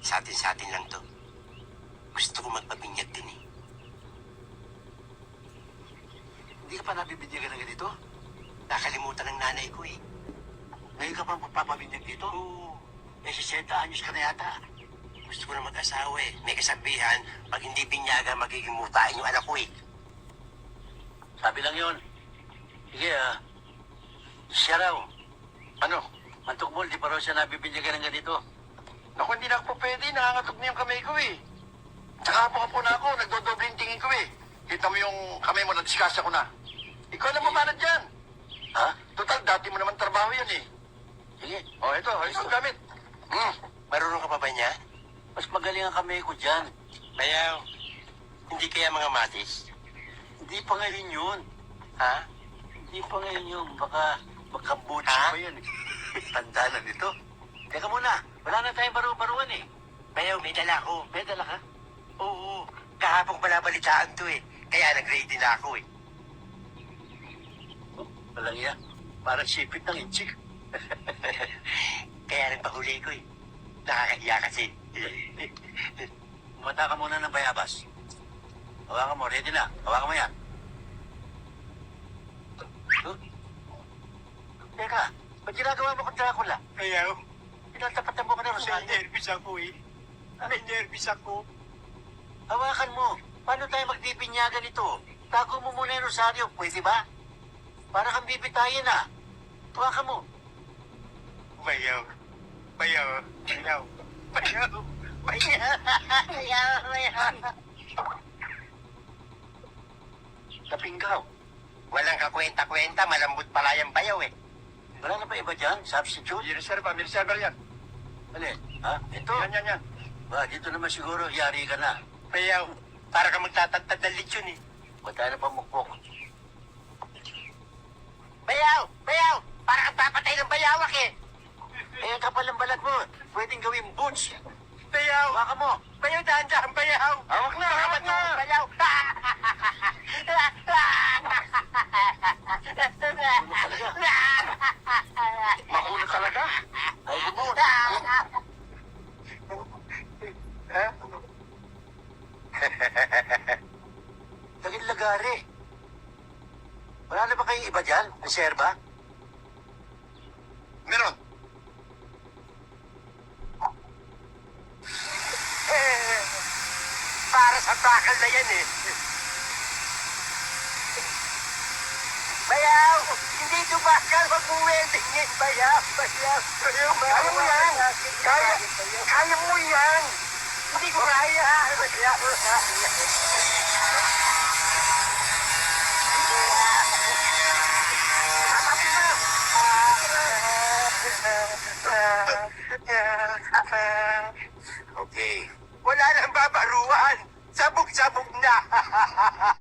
Sa atin lang to. Gusto ko magpabinyag din eh. Hindi ka pa nabibigyan ng ganito? Nakalimutan ng nanay ko eh. Ngayon ka pa magpapabinyag dito? Oo. Eh, 60 anyos ka na yata. Gusto ko na mag-asawa eh. May kasabihan, pag hindi binyaga, magiging mutain yung anak ko eh. Sabi lang yun. Sige, siya raw. Ano? Mantok mo, di pa raw siya nabibinyagan ng ganito. Naku, hindi na ako pwede. Nangangatog na yung kamay ko eh. Tsaka po na ako. Nagdodoble yung tingin ko eh. Kita mo yung kamay mo, nadiskasa ko na. Ikaw na mamanad dyan. Ha? Total, dati mo naman trabaho yan eh. Sige. O, ito ang gamit. Marunong ka pa ba niya? Mas magaling ang kamay ko dyan. Bayaw, hindi kaya mga matis? Hindi pa ngayon yun. Ha? Hindi pa ngayon yun. Baka magkabutsi Ha? pa yun. Tanda na nito. Teka muna. Wala na tayong baro-baruan eh. Bayaw, may dala ko. May dala ka? Oo, kahapon balabalitaan to eh. Kaya nag-ready na ako eh. Walang iya. Parang sipit ng inchik. Kaya nagpahuli ko eh. Nakakahiya kasi. Mata ka muna ng bayabas. Hawakan mo. Ready na. Hawakan mo yan. Huh? Teka. Ba't ginagawa mo kung Dracula? Bayaw, Pinatapatan mo ka na Rosario. nervous ako eh. May nervous ako. Hawakan mo. Paano tayo magdibinyagan ito? Tago mo muna yung Rosario. Pwede ba? Para kang bibitayin ah. Hawakan mo. Bayaw, bayaw, bayaw, bayaw, bayaw. Kapinggaw. Walang kakwenta-kwenta, malambot pala yung bayaw eh. Wala na ba iba dyan? Substitute? May reserva yan. Alin? Ha? Ito? Yan. Ba, dito naman siguro yari ka na. Bayaw, para ka magtatagtad ng lechon eh. Ba't tayo na pamukpok? Bayaw, bayaw, para kang papatay ng bayawak eh. Eh, ang kapal ng balat mo. Pwedeng gawing boots. Bayaw, Hawakan mo. bayaw, dahan-dahan, bayaw. Hawak na, Baka hawak na. matulog, bayaw. Makulo talaga. Ay, bubot. Ha? Naging lagari. Wala na ba kayong iba dyan? Reserva? Meron. Para sa bakal na yan eh. Bayaw! Hindi ito bakal! Huwag mong weddingin! Bayaw! Bayaw! Bayaw! Kaya mo yan! Kaya mo yan! Hindi ko kaya! Bayaw! Okay. Wala nang babaruan! Sabog-sabog na!